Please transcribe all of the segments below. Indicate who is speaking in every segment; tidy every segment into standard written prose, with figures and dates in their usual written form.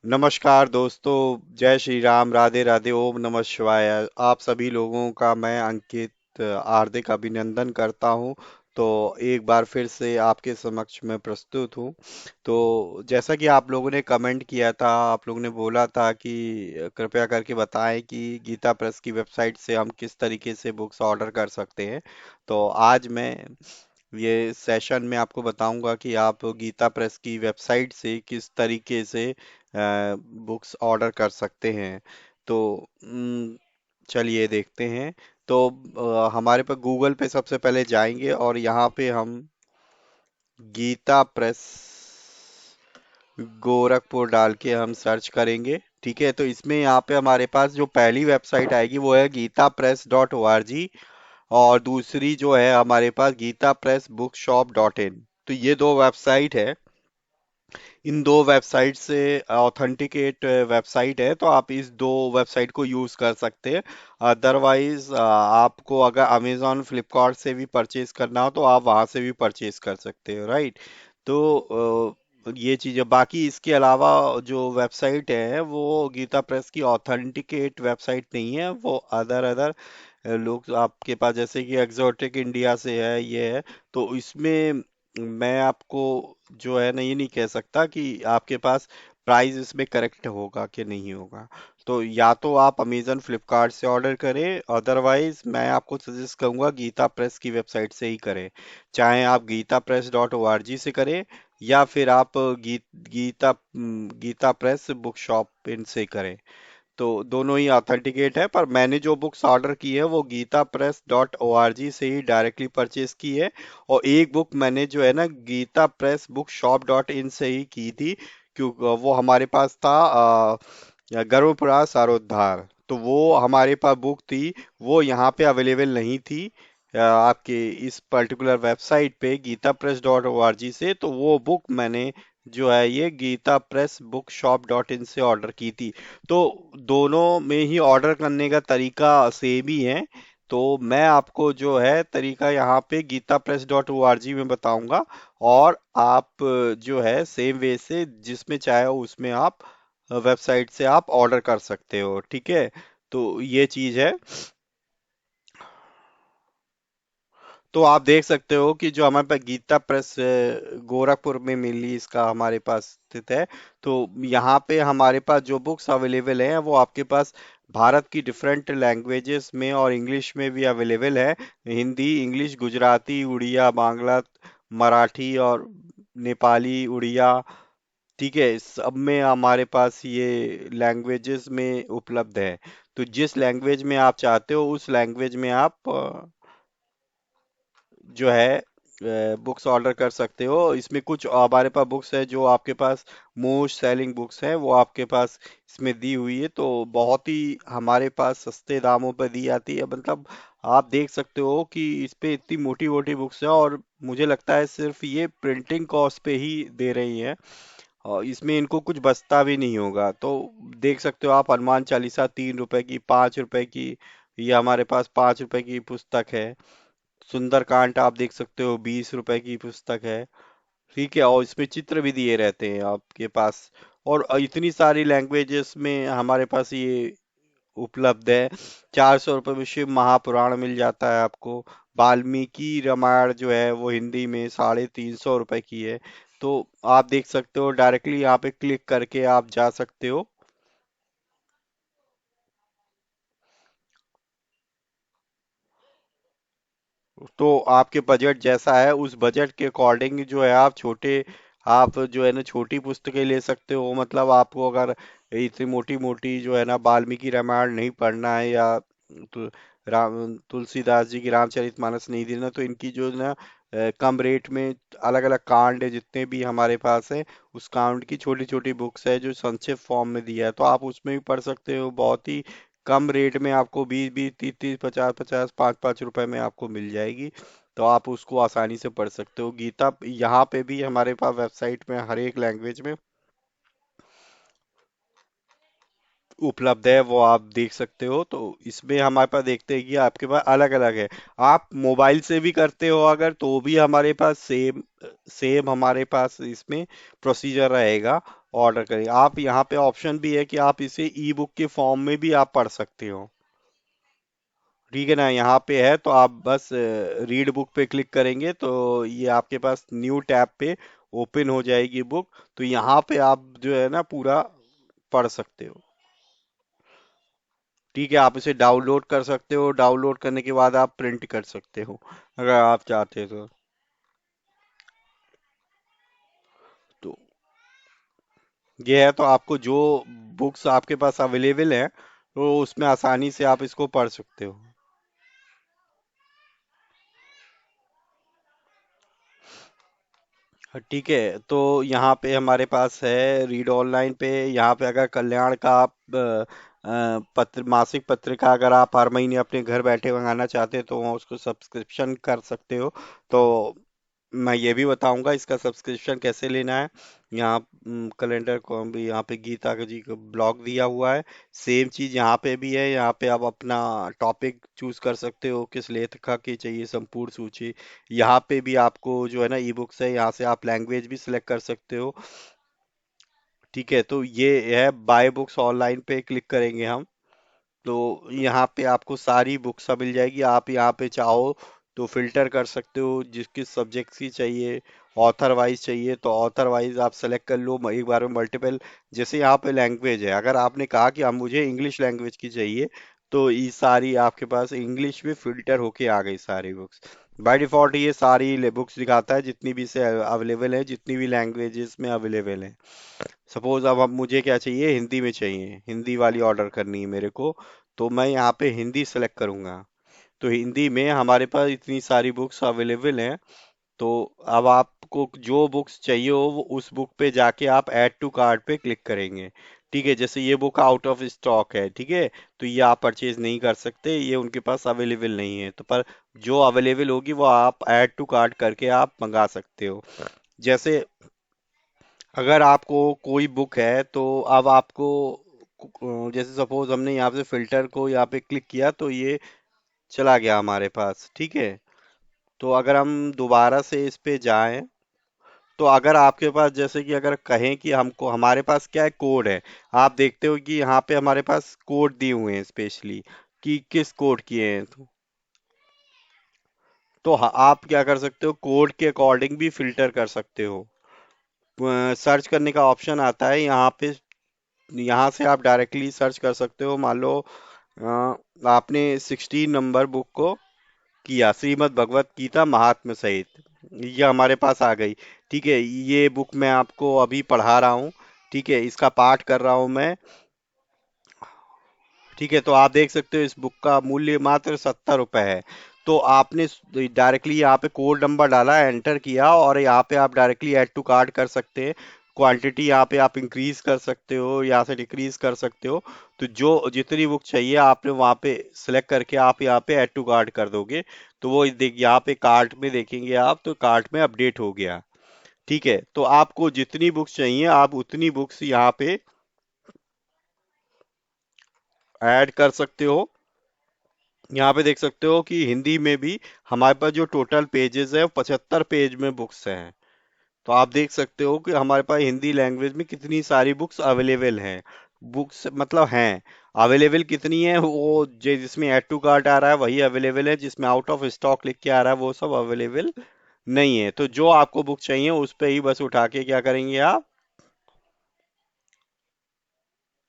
Speaker 1: नमस्कार दोस्तों। जय श्री राम, राधे राधे, ओम नमः शिवाय। आप सभी लोगों का मैं अंकित हार्दिक अभिनंदन करता हूं। तो एक बार फिर से आपके समक्ष में प्रस्तुत हूं। तो जैसा कि आप लोगों ने कमेंट किया था, आप लोगों ने बोला था कि कृपया करके बताएं कि गीता प्रेस की वेबसाइट से हम किस तरीके से बुक्स ऑर्डर कर सकते हैं। तो आज मैं ये सेशन में आपको बताऊंगा कि आप गीता प्रेस की वेबसाइट से किस तरीके से बुक्स ऑर्डर कर सकते हैं। तो चलिए देखते हैं। तो हमारे पास गूगल पे सबसे पहले जाएंगे और यहाँ पे हम गीता प्रेस गोरखपुर डाल के हम सर्च करेंगे। ठीक है, तो इसमें यहाँ पे हमारे पास जो पहली वेबसाइट आएगी वो है Gita press dot O R G. और दूसरी जो है हमारे पास Gita press book shop dot in. तो ये दो वेबसाइट है। इन दो वेबसाइट से ऑथेंटिकेट वेबसाइट है, तो आप इस दो वेबसाइट को यूज कर सकते हैं। अदरवाइज आपको अगर अमेजोन फ्लिपकार्ट से भी परचेज करना हो तो आप वहां से भी परचेज कर सकते हो, राइट। तो ये चीजें, बाकी इसके अलावा जो वेबसाइट है वो गीता प्रेस की ऑथेंटिकेट वेबसाइट नहीं है। वो अदर अदर लोग आपके पास, जैसे कि एग्जोटिक इंडिया से है, ये है। तो इसमें मैं आपको जो है ना ये नहीं कह सकता कि आपके पास प्राइस इसमें करेक्ट होगा कि नहीं होगा। तो या तो आप अमेजन फ्लिपकार्ट से ऑर्डर करें, अदरवाइज मैं आपको सजेस्ट करूंगा गीता प्रेस की वेबसाइट से ही करें। चाहे आप Gita press dot O R G से करें या फिर आप गीता प्रेस बुक शॉप इनसे करें। तो दोनों ही ऑथेंटिकेट है, पर मैंने जो बुक्स ऑर्डर की है वो Gita press dot O R G से ही डायरेक्टली परचेज की है। और एक बुक मैंने जो है ना Gita press book shop dot in से ही की थी, क्योंकि वो हमारे पास था गर्भपुरा सारोद्धार। तो वो हमारे पास बुक थी, वो यहाँ पे अवेलेबल नहीं थी आपके इस पर्टिकुलर वेबसाइट पे Gita press dot O R G से। तो वो बुक मैंने जो है ये Gita press book shop dot in से ऑर्डर की थी। तो दोनों में ही ऑर्डर करने का तरीका सेम ही है। तो मैं आपको जो है तरीका यहाँ पे Gita press dot O R G में बताऊंगा। और आप जो है सेम वे से जिसमें चाहे उसमें आप वेबसाइट से आप ऑर्डर कर सकते हो, ठीक है। तो ये चीज है। तो आप देख सकते हो कि जो हमारे पास गीता प्रेस गोरखपुर में मिली इसका हमारे पास स्थित है। तो यहाँ पे हमारे पास जो बुक्स अवेलेबल हैं वो आपके पास भारत की डिफरेंट लैंग्वेजेस में और इंग्लिश में भी अवेलेबल है। हिंदी, इंग्लिश, गुजराती, उड़िया, बांग्ला, मराठी और नेपाली, उड़िया। ठीक है, सब में हमारे पास ये लैंग्वेजेस में उपलब्ध है। तो जिस लैंग्वेज में आप चाहते हो उस लैंग्वेज में आप जो है बुक्स ऑर्डर कर सकते हो। इसमें कुछ हमारे पास बुक्स है जो आपके पास मोस्ट सेलिंग बुक्स हैं, वो आपके पास इसमें दी हुई है। तो बहुत ही हमारे पास सस्ते दामों पर दी जाती है, मतलब आप देख सकते हो कि इस पे इतनी मोटी मोटी बुक्स है और मुझे लगता है सिर्फ ये प्रिंटिंग कॉस्ट पे ही दे रही हैं। और इसमें इनको कुछ बचता भी नहीं होगा। तो देख सकते हो आप, हनुमान चालीसा 3 रुपए की, 5 रुपए की, ये हमारे पास 5 रुपए की पुस्तक है। सुंदरकांड आप देख सकते हो 20 रुपए की पुस्तक है। ठीक है, और इसमें चित्र भी दिए रहते हैं आपके पास। और इतनी सारी लैंग्वेजेस में हमारे पास ये उपलब्ध है। 400 रुपये में शिव महापुराण मिल जाता है आपको। वाल्मीकि रामायण जो है वो हिंदी में 350 रुपए की है। तो आप देख सकते हो, डायरेक्टली यहाँ पे क्लिक करके आप जा सकते हो। तो आपके बजट जैसा है उस बजट के अकॉर्डिंग जो है आप छोटे, आप जो है ना छोटी पुस्तकें ले सकते हो। मतलब आपको अगर इतनी मोटी मोटी जो है ना वाल्मीकि रामायण नहीं पढ़ना है, या तुलसीदास जी की रामचरितमानस नहीं देना, तो इनकी जो है ना कम रेट में अलग अलग कांड है जितने भी हमारे पास है, उस कांड की छोटी छोटी बुक्स है जो संक्षिप्त फॉर्म में दिया है, तो आप उसमें भी पढ़ सकते हो। बहुत ही कम रेट में आपको 20 20 30 30 50 50 5 5 रुपए में आपको मिल जाएगी। तो आप उसको आसानी से पढ़ सकते हो। गीता यहाँ पे भी हमारे पास वेबसाइट में हर एक लैंग्वेज में उपलब्ध है, वो आप देख सकते हो। तो इसमें हमारे पास देखते हैं कि आपके पास अलग अलग है। आप मोबाइल से भी करते हो अगर, तो भी हमारे पास सेम सेम हमारे पास इसमें प्रोसीजर रहेगा। ऑर्डर करें। आप यहाँ पे ऑप्शन भी है कि आप इसे ई बुक के फॉर्म में भी आप पढ़ सकते हो। ठीक है ना, यहाँ पे है तो आप बस रीड बुक पे क्लिक करेंगे तो ये आपके पास न्यू टैब पे ओपन हो जाएगी बुक। तो यहाँ पे आप जो है ना पूरा पढ़ सकते हो। ठीक है, आप इसे डाउनलोड कर सकते हो, डाउनलोड करने के बाद आप प्रिंट कर सकते हो अगर आप चाहते हो तो ये है। तो आपको जो बुक्स आपके पास अवेलेबल है तो उसमें आसानी से आप इसको पढ़ सकते हो। हाँ, ठीक है, तो यहाँ पे हमारे पास है रीड ऑनलाइन पे। यहाँ पे अगर कल्याण का आप पत्र मासिक पत्रिका अगर आप हर महीने अपने घर बैठे मंगाना चाहते हो तो वहाँ उसको सब्सक्रिप्शन कर सकते हो। तो मैं ये भी बताऊंगा इसका सब्सक्रिप्शन कैसे लेना है। यहाँ कैलेंडर को भी यहाँ पे गीता जी का ब्लॉग दिया हुआ है। सेम चीज यहाँ पे भी है। यहाँ पे आप अपना टॉपिक चूज कर सकते हो किस लेखक की चाहिए संपूर्ण सूची। यहाँ पे भी आपको जो है ना ई बुक्स है, यहाँ से आप लैंग्वेज भी सिलेक्ट कर सकते हो। ठीक है, तो ये है बाय बुक्स ऑनलाइन पे क्लिक करेंगे हम तो यहाँ पे आपको सारी बुक्स मिल जाएगी। आप यहाँ पे चाहो तो फिल्टर कर सकते हो जिस किस सब्जेक्ट की चाहिए। ऑथर वाइज चाहिए तो ऑथर वाइज आप सेलेक्ट कर लो एक बार में मल्टीपल। जैसे यहाँ पे लैंग्वेज है, अगर आपने कहा कि अब मुझे इंग्लिश लैंग्वेज की चाहिए तो ये सारी आपके पास इंग्लिश में फिल्टर होके आ गई सारी बुक्स। बाय डिफॉल्ट ये सारी बुक्स दिखाता है जितनी भी से अवेलेबल है, जितनी भी लैंग्वेजेस में अवेलेबल है। सपोज अब मुझे क्या चाहिए, हिंदी में चाहिए, हिंदी वाली ऑर्डर करनी है मेरे को। तो मैं यहाँ पे हिंदी सेलेक्ट करूंगा तो हिंदी में हमारे पास इतनी सारी बुक्स अवेलेबल हैं। तो अब आपको जो बुक्स चाहिए हो वो उस बुक पे जाके आप ऐड टू कार्ट पे क्लिक करेंगे। ठीक है, जैसे ये बुक आउट ऑफ स्टॉक है, ठीक है, तो ये आप परचेज नहीं कर सकते, ये उनके पास अवेलेबल नहीं है। तो पर जो अवेलेबल होगी वो आप ऐड टू कार्ट करके आप मंगा सकते हो। जैसे अगर आपको कोई बुक है तो अब आपको जैसे सपोज हमने यहाँ से फिल्टर को यहाँ पे क्लिक किया तो ये चला गया हमारे पास। ठीक है, तो अगर हम दोबारा से इस पे जाएं तो अगर आपके पास जैसे कि अगर कहें कि हमको हमारे पास क्या है, कोड है। आप देखते हो कि यहाँ पे हमारे पास कोड दिए हुए हैं स्पेशली कि किस कोड किए हैं। तो आप क्या कर सकते हो, कोड के अकॉर्डिंग भी फिल्टर कर सकते हो। सर्च करने का ऑप्शन आता है यहाँ पे, यहाँ से आप डायरेक्टली सर्च कर सकते हो। मान लो आपने 16 नंबर बुक को किया, श्रीमद् भगवत गीता महात्म्य सहित, ये हमारे पास आ गई। ठीक है, ये बुक मैं आपको अभी पढ़ा रहा हूँ। ठीक है, इसका पाठ कर रहा हूँ मैं। ठीक है, तो आप देख सकते हो इस बुक का मूल्य मात्र 70 रुपए है। तो आपने डायरेक्टली यहाँ पे कोड नंबर डाला, एंटर किया और यहाँ पे आप डायरेक्टली ऐड टू कार्ट कर सकते हैं। क्वांटिटी यहाँ पे आप इंक्रीज कर सकते हो, यहाँ से डिक्रीज कर सकते हो। तो जो जितनी बुक चाहिए आपने वहाँ पे सिलेक्ट करके आप यहाँ पे ऐड टू कार्ट कर दोगे तो वो देख यहाँ पे कार्ट में देखेंगे आप तो कार्ट में अपडेट हो गया। ठीक है, तो आपको जितनी बुक्स चाहिए आप उतनी बुक्स यहाँ पे ऐड कर सकते हो। यहाँ पे देख सकते हो कि हिंदी में भी हमारे पास जो टोटल पेजेस है 75 पेज में बुक्स हैं। तो आप देख सकते हो कि हमारे पास हिंदी लैंग्वेज में कितनी सारी बुक्स अवेलेबल हैं। बुक्स मतलब हैं, अवेलेबल कितनी है वो जिसमें ऐड टू कार्ट आ रहा है वही अवेलेबल है, जिसमें आउट ऑफ स्टॉक लिख के आ रहा है वो सब अवेलेबल नहीं है। तो जो आपको बुक चाहिए उस पे ही बस उठा के क्या करेंगे आप,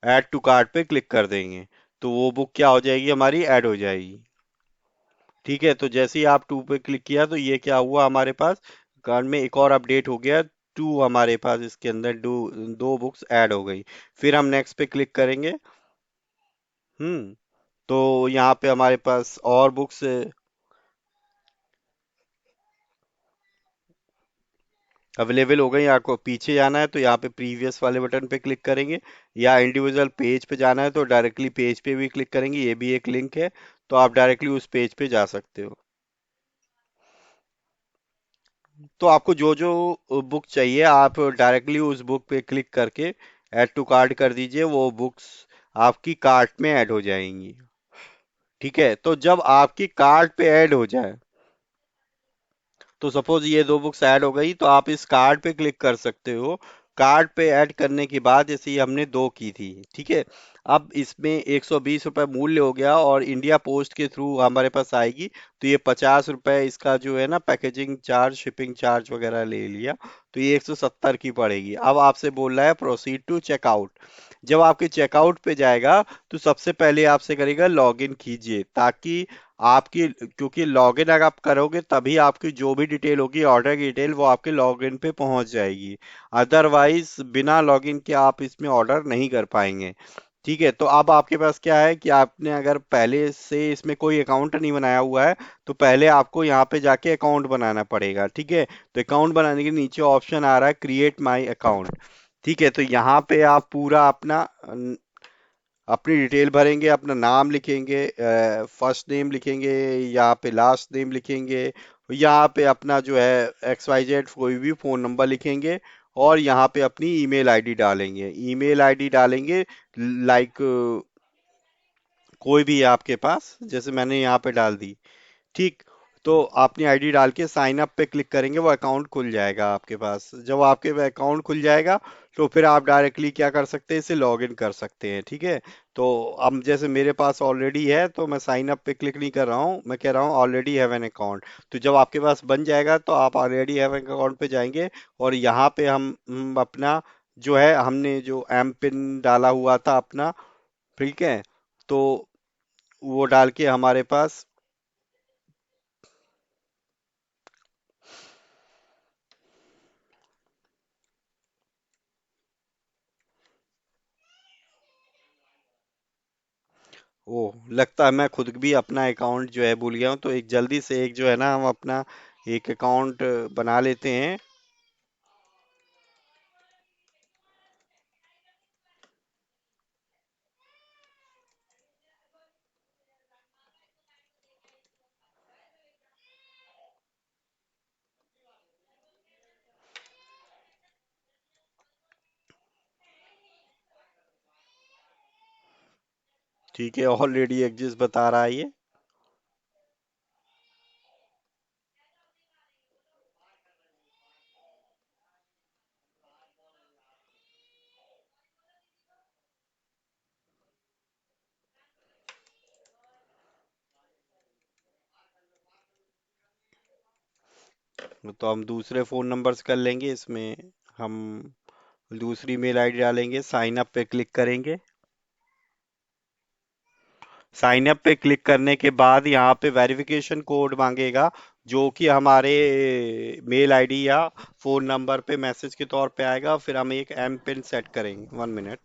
Speaker 1: ऐड टू कार्ट पे क्लिक कर देंगे तो वो बुक क्या हो जाएगी, हमारी ऐड हो जाएगी। ठीक है, तो जैसे ही आप टू पे क्लिक किया तो ये क्या हुआ हमारे पास, कार्ड में एक और अपडेट हो गया। टू हमारे पास इसके अंदर दो बुक्स ऐड हो गई। फिर हम नेक्स्ट पे क्लिक करेंगे। तो यहाँ पे हमारे पास और बुक्स अवेलेबल हो गई। आपको पीछे जाना है तो यहाँ पे प्रीवियस वाले बटन पे क्लिक करेंगे, या इंडिविजुअल पेज पे जाना है तो डायरेक्टली पेज पे भी क्लिक करेंगे, ये भी एक लिंक है। तो आप डायरेक्टली उस पेज पे जा सकते हो। तो आपको जो जो बुक चाहिए आप डायरेक्टली उस बुक पे क्लिक करके ऐड टू कार्ट कर दीजिए, वो बुक्स आपकी कार्ट में ऐड हो जाएंगी। ठीक है, तो जब आपकी कार्ट पे ऐड हो जाए तो सपोज ये दो बुक्स ऐड हो गई तो आप इस कार्ट पे क्लिक कर सकते हो। कार्ड पे ऐड करने के बाद जैसे ये हमने दो की थी, ठीक है। अब इसमें 120 रुपये मूल्य हो गया और इंडिया पोस्ट के थ्रू हमारे पास आएगी, तो ये 50 रुपये इसका जो है ना पैकेजिंग चार्ज शिपिंग चार्ज वगैरह ले लिया, तो ये 170 की पड़ेगी। अब आपसे बोल रहा है प्रोसीड टू चेकआउट। जब आपके चेकआउट पे जाएगा तो सबसे पहले आपसे करेगा लॉगिन कीजिए, ताकि आपकी, क्योंकि लॉगिन अगर आप करोगे तभी आपकी जो भी डिटेल होगी ऑर्डर की डिटेल वो आपके लॉगिन पे पहुंच जाएगी। अदरवाइज बिना लॉगिन के आप इसमें ऑर्डर नहीं कर पाएंगे। ठीक है, तो अब आपके पास क्या है कि आपने अगर पहले से इसमें कोई अकाउंट नहीं बनाया हुआ है, तो पहले आपको यहाँ पे जाके अकाउंट बनाना पड़ेगा, ठीक है। तो अकाउंट बनाने के नीचे ऑप्शन आ रहा है क्रिएट माई अकाउंट। ठीक है, तो यहाँ पे आप पूरा अपना अपनी डिटेल भरेंगे, अपना नाम लिखेंगे, फर्स्ट नेम लिखेंगे, यहाँ पे लास्ट नेम लिखेंगे, यहाँ पे अपना जो है XYZ कोई भी फोन नंबर लिखेंगे, और यहाँ पे अपनी ईमेल आईडी डालेंगे। ईमेल आईडी डालेंगे लाइक कोई भी है आपके पास, जैसे मैंने यहाँ पे डाल दी। ठीक, तो अपनी आईडी डाल के साइन अप पे क्लिक करेंगे, वो अकाउंट खुल जाएगा आपके पास। जब आपके अकाउंट खुल जाएगा तो फिर आप डायरेक्टली क्या कर सकते हैं, इसे लॉग इन कर सकते हैं, ठीक है। तो अब जैसे मेरे पास ऑलरेडी है तो मैं साइन अप पे क्लिक नहीं कर रहा हूँ, मैं कह रहा हूँ ऑलरेडी हैव एन अकाउंट। तो जब आपके पास बन जाएगा तो आप ऑलरेडी हैव एन अकाउंट पे जाएंगे, और यहाँ पे हम अपना जो है हमने जो एम पिन डाला हुआ था अपना, ठीक है, तो वो डाल के हमारे पास। ओह, लगता है मैं खुद भी अपना अकाउंट जो है भूल गया हूँ, तो एक जल्दी से एक जो है ना हम अपना एक अकाउंट बना लेते हैं। ठीक है, ऑलरेडी एग्जिस्ट बता रहा है ये। तो हम दूसरे फोन नंबर से कर लेंगे इसमें। हम दूसरी मेल आईडी डालेंगे, साइन अप पे क्लिक करेंगे। साइन अप पे क्लिक करने के बाद यहाँ पे वेरिफिकेशन कोड मांगेगा, जो कि हमारे मेल आईडी या फोन नंबर पे मैसेज के तौर पे आएगा। फिर हम एक एम पिन सेट करेंगे, 1 मिनट।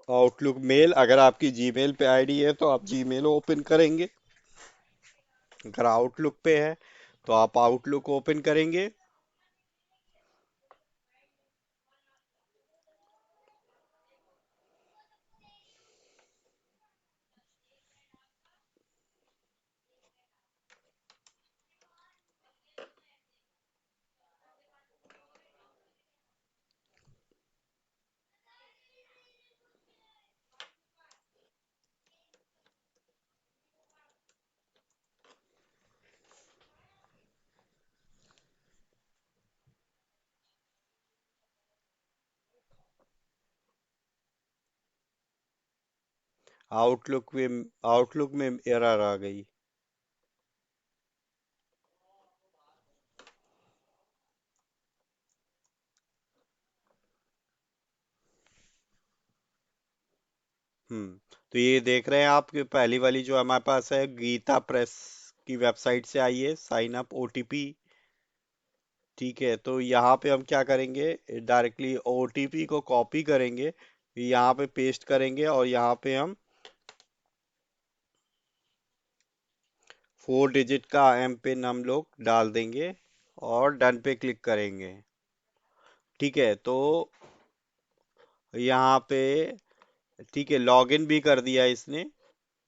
Speaker 1: आउटलुक मेल, अगर आपकी जीमेल पे आईडी है तो आप जीमेल ओपन करेंगे। अगर आउटलुक पे है तो आप आउटलुक ओपन करेंगे। आउटलुक में एरर आ गई। तो ये देख रहे हैं आप कि पहली वाली जो हमारे पास है गीता प्रेस की वेबसाइट से आई है, साइन अप ओटीपी। ठीक है, तो यहाँ पे हम क्या करेंगे, डायरेक्टली ओटीपी को कॉपी करेंगे, यहाँ पे पेस्ट करेंगे, और यहाँ पे हम 4 डिजिट का एम पिन हम लोग डाल देंगे और डन पे क्लिक करेंगे। ठीक है, तो यहाँ पे ठीक है, लॉगिन भी कर दिया इसने।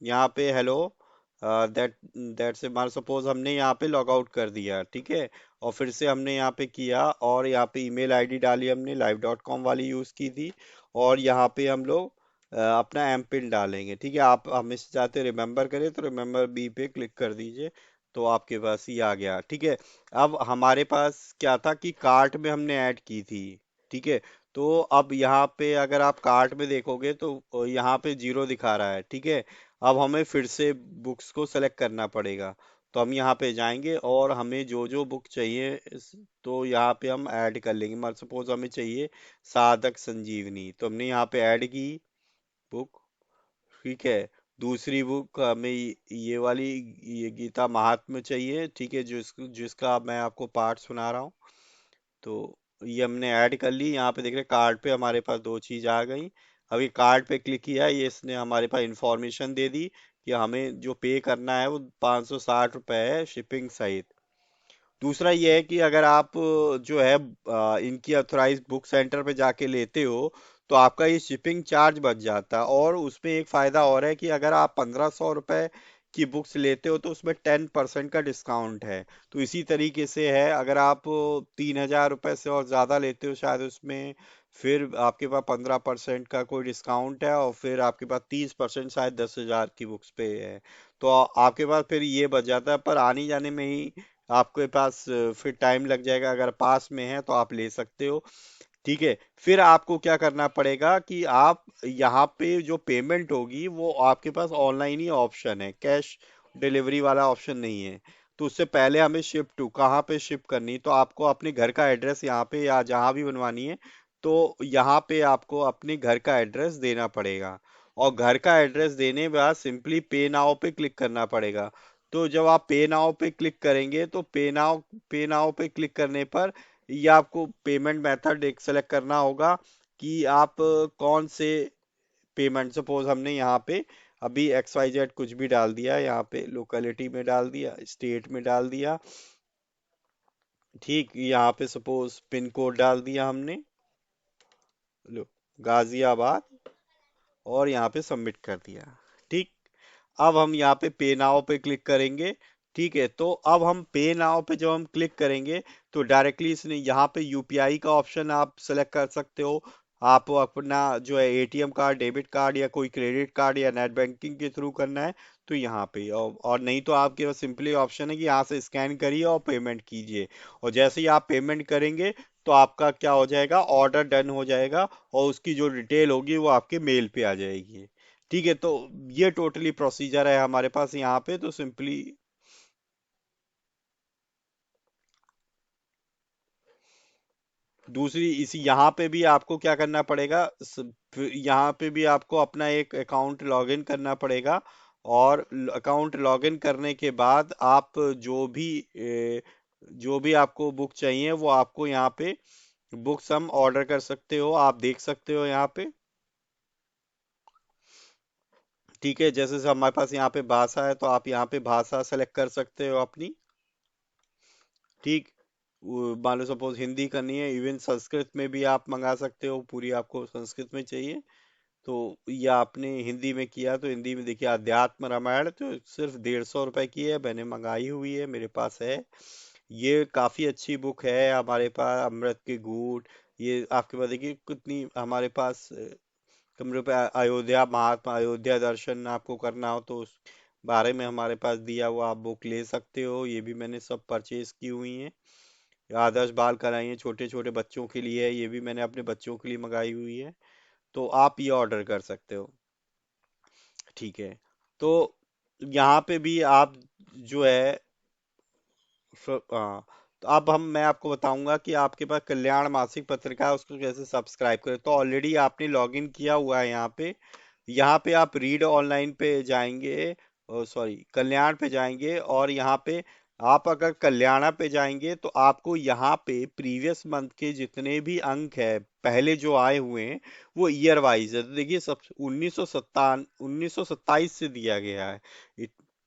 Speaker 1: यहाँ पे हेलो दैट दैट से मान सपोज हमने यहाँ पे लॉग आउट कर दिया, ठीक है, और फिर से हमने यहाँ पे किया और यहाँ पे ईमेल आईडी डाली, हमने live.com वाली यूज की थी। और यहाँ पे हम लोग अपना एम पिन डालेंगे। ठीक है, आप हमेशा चाहते रिमेम्बर करें तो रिमेम्बर बी पे क्लिक कर दीजिए, तो आपके पास ही आ गया। ठीक है, अब हमारे पास क्या था कि कार्ट में हमने ऐड की थी। ठीक है, तो अब यहाँ पे अगर आप कार्ट में देखोगे तो यहाँ पे जीरो दिखा रहा है। ठीक है, अब हमें फिर से बुक्स को सेलेक्ट करना पड़ेगा। तो हम यहाँ पे जाएंगे और हमें जो जो बुक चाहिए तो यहाँ पे हम ऐड कर लेंगे। मान सपोज हमें चाहिए साधक संजीवनी, तो हमने यहाँ पे ऐड की बुक। ठीक है, दूसरी बुक हमें ये वाली, ये गीता महात्म्य चाहिए। ठीक है, जिसका मैं आपको पाठ सुना रहा हूँ। तो ये हमने ऐड कर ली। यहाँ पे देख रहे कार्ड पे हमारे पास दो चीज आ गई। अभी कार्ड पे क्लिक किया, ये इसने हमारे पास इंफॉर्मेशन दे दी कि हमें जो पे करना है वो 560 रुपये है शिपिंग सहित। दूसरा ये है कि अगर आप जो है इनकी अथोराइज बुक सेंटर पे जाके लेते हो तो आपका ये शिपिंग चार्ज बच जाता है। और उसमें एक फायदा और है कि अगर आप 1500 रुपये की बुक्स लेते हो तो उसमें 10% का डिस्काउंट है। तो इसी तरीके से है, अगर आप 3000 रुपये से और ज़्यादा लेते हो शायद उसमें फिर आपके पास 15% का कोई डिस्काउंट है, और फिर आपके पास 30% शायद 10,000 की बुक्स पे है। तो आपके पास फिर ये बच जाता है, पर आने जाने में ही आपके पास फिर टाइम लग जाएगा। अगर पास में है तो आप ले सकते हो। ठीक है, फिर आपको क्या करना पड़ेगा कि आप यहाँ पे जो पेमेंट होगी वो आपके पास ऑनलाइन ही ऑप्शन है, कैश डिलीवरी वाला ऑप्शन नहीं है। तो उससे पहले हमें शिप टू कहाँ पे शिप करनी, तो आपको अपने घर का एड्रेस यहाँ पे या जहाँ भी बनवानी है तो यहाँ पे आपको अपने घर का एड्रेस देना पड़ेगा। और घर का एड्रेस देने के बाद सिंपली पे नाउ पे क्लिक करना पड़ेगा। तो जब आप पे नाउ पे क्लिक करेंगे तो पे नाउ पे क्लिक करने पर ये आपको पेमेंट मेथड एक सेलेक्ट करना होगा कि आप कौन से पेमेंट। सपोज हमने यहाँ पे अभी XYZ कुछ भी डाल दिया, यहाँ पे लोकेलिटी में डाल दिया, स्टेट में डाल दिया। ठीक, यहाँ पे सपोज पिन कोड डाल दिया हमने, लो, गाजियाबाद, और यहाँ पे सबमिट कर दिया। ठीक, अब हम यहाँ पे नाउ पे क्लिक करेंगे। ठीक है, तो अब हम पे नाउ पे जब हम क्लिक करेंगे तो डायरेक्टली इसने यहाँ पे यूपीआई का ऑप्शन आप सेलेक्ट कर सकते हो। आप अपना जो है एटीएम कार्ड, डेबिट कार्ड या कोई क्रेडिट कार्ड या नेट बैंकिंग के थ्रू करना है तो यहाँ पे, और नहीं तो आपके पास सिंपली ऑप्शन है कि यहाँ से स्कैन करिए और पेमेंट कीजिए। और जैसे ही आप पेमेंट करेंगे तो आपका क्या हो जाएगा, ऑर्डर डन हो जाएगा और उसकी जो डिटेल होगी वो आपके मेल पे आ जाएगी। ठीक है, तो ये टोटली प्रोसीजर है हमारे पास यहाँ पे। तो सिंपली दूसरी इसी यहाँ पे भी आपको क्या करना पड़ेगा, यहाँ पे भी आपको अपना एक अकाउंट लॉगिन करना पड़ेगा। और अकाउंट लॉगिन करने के बाद आप जो भी आपको बुक चाहिए वो आपको यहाँ पे बुक्स हम ऑर्डर कर सकते हो, आप देख सकते हो यहाँ पे। ठीक है, जैसे से हमारे पास यहाँ पे भाषा है तो आप यहाँ पे भाषा सेलेक्ट कर सकते हो अपनी। ठीक, मान लो सपोज हिंदी करनी है, इवन संस्कृत में भी आप मंगा सकते हो, पूरी आपको संस्कृत में चाहिए तो ये आपने हिंदी में किया तो हिंदी में देखिए अध्यात्म रामायण तो सिर्फ 150 रुपए की है, मैंने मंगाई हुई है, मेरे पास है। ये काफी अच्छी बुक है हमारे पास, अमृत के घूंट। ये आपके पास देखिए कितनी हमारे पास कमरे पे अयोध्या महात्मा अयोध्या दर्शन आपको करना हो तो उस बारे में हमारे पास दिया हुआ आप बुक ले सकते हो। ये भी मैंने सब परचेज की हुई हैं। आदर्श बाल कराई हैं, छोटे छोटे बच्चों के लिए है, ये भी मैंने अपने बच्चों के लिए मंगाई हुई है। तो आप ये ऑर्डर कर सकते हो। ठीक है, तो यहाँ पे भी आप जो है हाँ, तो अब मैं आपको बताऊंगा कि आपके पास कल्याण मासिक पत्रिका है उसको कैसे सब्सक्राइब करें। तो ऑलरेडी आपने लॉगिन किया हुआ है यहाँ पे। यहाँ पे आप रीड ऑनलाइन पे जाएंगे, सॉरी कल्याण पे जाएंगे, और यहाँ पे आप अगर कल्याणा पे जाएंगे तो आपको यहाँ पे प्रीवियस मंथ के जितने भी अंक है पहले जो आए हुए हैं वो ईयर वाइज है। तो देखिए सब 1927 से दिया गया है।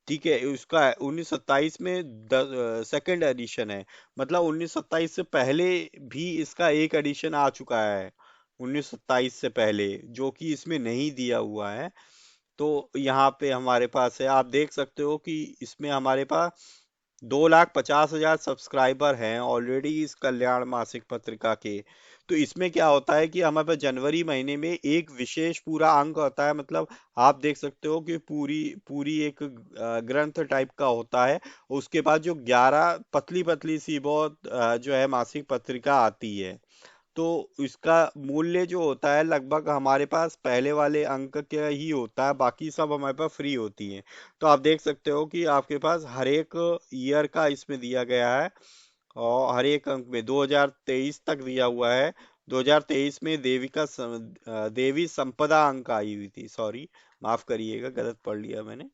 Speaker 1: ठीक है, उसका 1927 में सेकंड एडिशन है। मतलब 1927 से पहले भी इसका एक एडिशन आ चुका है, 1927 से पहले, जो कि इसमें नहीं दिया हुआ है। तो यहाँ पे हमारे पास है, आप देख सकते हो कि इसमें हमारे पास 2,50,000 सब्सक्राइबर हैं ऑलरेडी इस कल्याण मासिक पत्रिका के। तो इसमें क्या होता है कि हमारे पास जनवरी महीने में एक विशेष पूरा अंक होता है। मतलब आप देख सकते हो कि पूरी पूरी एक ग्रंथ टाइप का होता है। उसके बाद जो 11 पतली पतली सी बहुत जो है मासिक पत्रिका आती है। तो इसका मूल्य जो होता है लगभग हमारे पास पहले वाले अंक का ही होता है, बाकी सब हमारे पास फ्री होती है। तो आप देख सकते हो कि आपके पास हर एक ईयर का इसमें दिया गया है, और हर एक अंक में 2023 तक दिया हुआ है। 2023 में देवी संपदा अंक आई हुई थी, सॉरी, माफ करिएगा, गलत पढ़ लिया मैंने।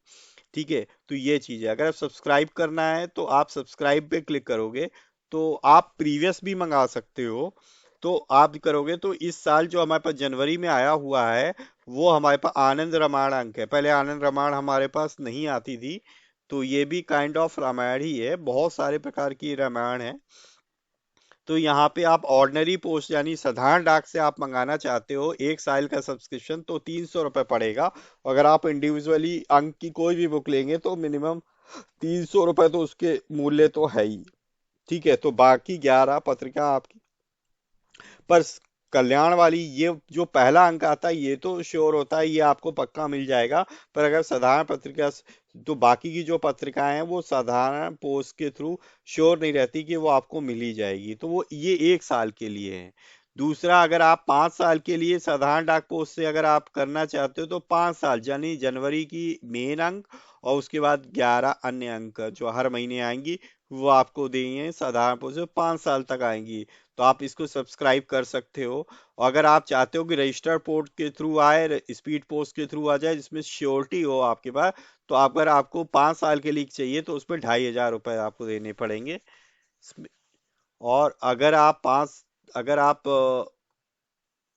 Speaker 1: ठीक है, तो ये चीज है। अगर आप सब्सक्राइब करना है तो आप सब्सक्राइब पे क्लिक करोगे, तो आप प्रीवियस भी मंगा सकते हो। तो आप करोगे तो इस साल जो हमारे पास जनवरी में आया हुआ है, वो हमारे पास आनंद रामायण अंक है। पहले आनंद रामायण हमारे पास नहीं आती थी। तो ये भी काइंड ऑफ रामायण ही है, बहुत सारे प्रकार की रामायण है। तो यहाँ पे आप ऑर्डिनरी पोस्ट यानी साधारण डाक से आप मंगाना चाहते हो, एक साल का सब्सक्रिप्शन, तो 300 रुपये पड़ेगा। अगर आप इंडिविजुअली अंक की कोई भी बुक लेंगे तो मिनिमम 300 रुपये तो उसके मूल्य तो है ही। ठीक है, तो बाकी 11 पत्रिका आपकी, पर कल्याण वाली ये जो पहला अंक आता है ये तो श्योर होता है, ये आपको पक्का मिल जाएगा। पर अगर साधारण पत्रिका तो बाकी की जो पत्रिकाएं हैं वो साधारण पोस्ट के थ्रू श्योर नहीं रहती कि वो आपको मिल ही जाएगी। तो वो ये एक साल के लिए है। दूसरा, अगर आप 5 साल के लिए साधारण डाक पोस्ट से अगर आप करना चाहते हो तो 5 साल यानी जनवरी की मेन अंक और उसके बाद 11 अन्य अंक जो हर महीने आएंगी, वो आपको देंगे साधारण पोस्ट से 5 साल तक आएंगी। तो आप इसको सब्सक्राइब कर सकते हो। और अगर आप चाहते हो कि रजिस्टर्ड पोर्ट के थ्रू आए, स्पीड पोस्ट के थ्रू आ जाए जिसमें श्योरिटी हो आपके पास, तो अगर आपको 5 साल के लिए चाहिए तो उसमें 2,500 रुपये आपको देने पड़ेंगे। और अगर आप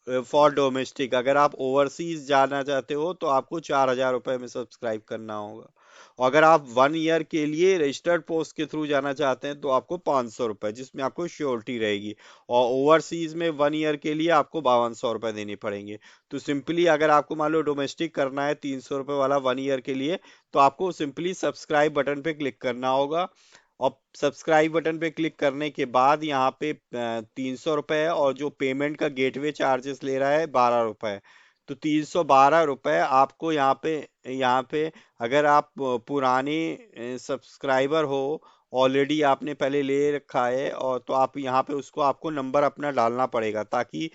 Speaker 1: फॉर डोमेस्टिक, अगर आप ओवरसीज जाना चाहते हो तो आपको 4,000 रुपये में सब्सक्राइब करना होगा। और अगर आप 1 ईयर के लिए रजिस्टर्ड पोस्ट के थ्रू जाना चाहते हैं तो आपको 500 रुपये, जिसमें आपको श्योरिटी रहेगी। और ओवरसीज में 1 ईयर के लिए आपको 5,200 रुपये देने पड़ेंगे। तो सिंपली अगर आपको मान लो डोमेस्टिक करना है 300 रुपये वाला 1 ईयर के लिए, तो आपको सिंपली सब्सक्राइब बटन पे क्लिक करना होगा। और सब्सक्राइब बटन पे क्लिक करने के बाद यहाँ पे 300 रुपये है, और जो पेमेंट का गेटवे चार्जेस ले रहा है 12 रुपये। तो 312 रुपये आपको यहाँ पे अगर आप पुराने सब्सक्राइबर हो, ऑलरेडी आपने पहले ले रखा है, और तो आप यहाँ पे उसको आपको नंबर अपना डालना पड़ेगा, ताकि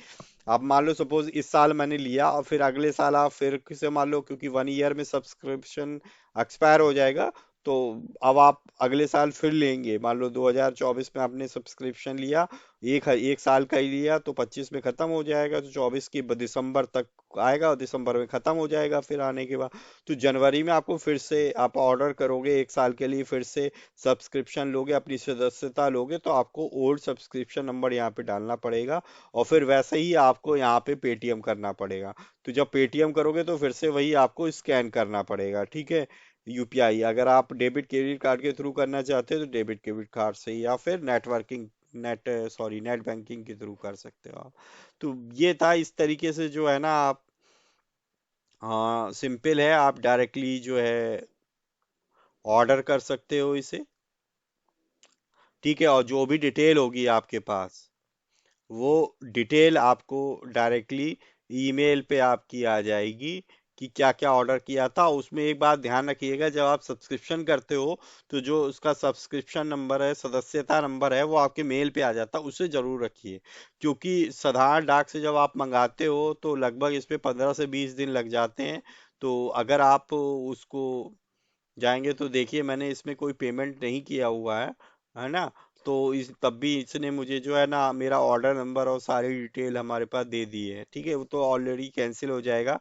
Speaker 1: आप मान लो सपोज इस साल मैंने लिया और फिर अगले साल आप फिर से मान लो, क्योंकि 1 ईयर में सब्सक्रिप्शन एक्सपायर हो जाएगा। तो अब आप अगले साल फिर लेंगे, मान लो 2024 में आपने सब्सक्रिप्शन लिया, एक साल का ही लिया, तो 25 में खत्म हो जाएगा, तो 24 की दिसंबर तक आएगा, और दिसंबर में खत्म हो जाएगा फिर आने के बाद। तो जनवरी में आपको फिर से आप ऑर्डर करोगे एक साल के लिए, फिर से सब्सक्रिप्शन लोगे, अपनी सदस्यता लोगे, तो आपको ओल्ड सब्सक्रिप्शन नंबर यहाँ पे डालना पड़ेगा। और फिर वैसे ही आपको यहाँ पे पेटीएम करना पड़ेगा। तो जब पेटीएम करोगे तो फिर से वही आपको स्कैन करना पड़ेगा। ठीक है, यूपीआई, अगर आप डेबिट क्रेडिट कार्ड के थ्रू करना चाहते हो तो डेबिट क्रेडिट कार्ड से, या फिर नेट बैंकिंग के थ्रू कर सकते हो आप। तो ये था, इस तरीके से जो है ना आप, हाँ सिंपल है, आप डायरेक्टली जो है ऑर्डर कर सकते हो इसे। ठीक है, और जो भी डिटेल होगी आपके पास, वो डिटेल आपको डायरेक्टली ईमेल पे आपकी आ जाएगी कि क्या क्या ऑर्डर किया था। उसमें एक बात ध्यान रखिएगा, जब आप सब्सक्रिप्शन करते हो तो जो उसका सब्सक्रिप्शन नंबर है, सदस्यता नंबर है, वो आपके मेल पे आ जाता है, उसे जरूर रखिए। क्योंकि साधारण डाक से जब आप मंगाते हो तो लगभग इस पे 15 से 20 दिन लग जाते हैं। तो अगर आप उसको जाएंगे तो देखिए, मैंने इसमें कोई पेमेंट नहीं किया हुआ है ना। तो इस तब भी इसने मुझे जो है ना मेरा ऑर्डर नंबर और सारी डिटेल हमारे पास दे दी है। ठीक है, वो तो ऑलरेडी कैंसिल हो जाएगा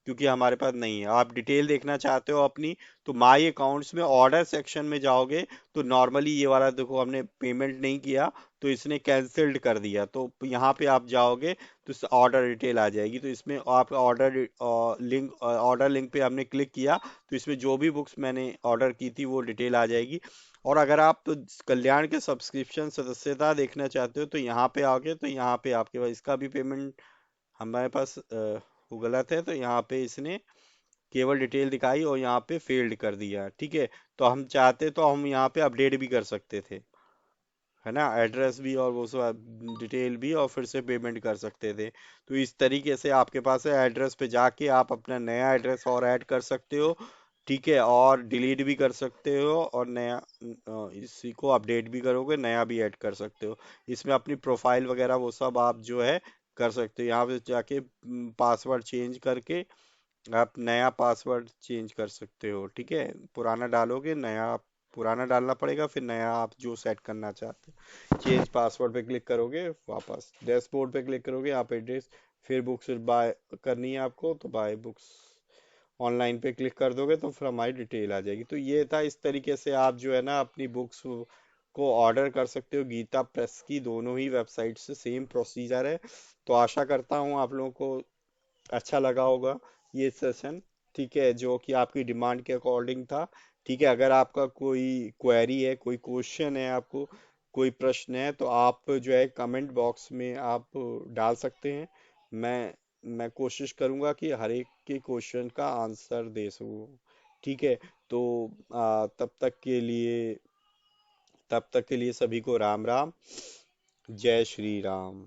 Speaker 1: क्योंकि हमारे पास नहीं है। आप डिटेल देखना चाहते हो अपनी, तो माई अकाउंट्स में ऑर्डर सेक्शन में जाओगे तो नॉर्मली ये वाला देखो, हमने पेमेंट नहीं किया तो इसने कैंसिल्ड कर दिया, तो यहाँ पे आप जाओगे तो ऑर्डर डिटेल आ जाएगी। तो इसमें आपका ऑर्डर लिंक पे हमने क्लिक किया तो इसमें जो भी बुक्स मैंने ऑर्डर की थी वो डिटेल आ जाएगी। और अगर आप तो कल्याण के सब्सक्रिप्शन सदस्यता देखना चाहते हो तो यहाँ पे आओगे, तो यहाँ पे आपके पास इसका भी पेमेंट हमारे पास वो गलत है, तो यहाँ पे इसने केवल डिटेल दिखाई और यहाँ पे फेल्ड कर दिया। ठीक है, तो हम चाहते तो हम यहाँ पे अपडेट भी कर सकते थे, है ना, एड्रेस भी और वो सब डिटेल भी, और फिर से पेमेंट कर सकते थे। तो इस तरीके से आपके पास है, एड्रेस पे जाके आप अपना नया एड्रेस और ऐड कर सकते हो। ठीक है, और डिलीट भी कर सकते हो, और नया इसी को अपडेट भी करोगे, नया भी ऐड कर सकते हो। इसमें अपनी प्रोफाइल वगैरह वो सब आप जो है कर सकते हो। यहाँ पे जाके पासवर्ड चेंज करके आप नया पासवर्ड चेंज कर सकते हो। ठीक है, पुराना डालोगे, नया पुराना डालना पड़ेगा, फिर नया आप जो सेट करना चाहते हो। चेंज पासवर्ड पे क्लिक करोगे, वापस डैशबोर्ड पे क्लिक करोगे, आप एड्रेस, फिर बुक्स बाय करनी है आपको तो बाय बुक्स ऑनलाइन पे क्लिक कर दोगे तो फिर हमारी डिटेल आ जाएगी। तो ये था, इस तरीके से आप जो है ना अपनी बुक्स को ऑर्डर कर सकते हो गीता प्रेस की दोनों ही वेबसाइट से, सेम प्रोसीजर है। तो आशा करता हूँ आप लोगों को अच्छा लगा होगा ये सेशन। ठीक है, जो कि आपकी डिमांड के अकॉर्डिंग था। ठीक है, अगर आपका कोई क्वेरी है, कोई क्वेश्चन है, आपको कोई प्रश्न है, तो आप जो है कमेंट बॉक्स में आप डाल सकते हैं। मैं मैं कोशिश करूंगा कि हर एक के क्वेश्चन का आंसर दे सकूं। ठीक है, तो तब तक के लिए सभी को राम राम, जय श्री राम।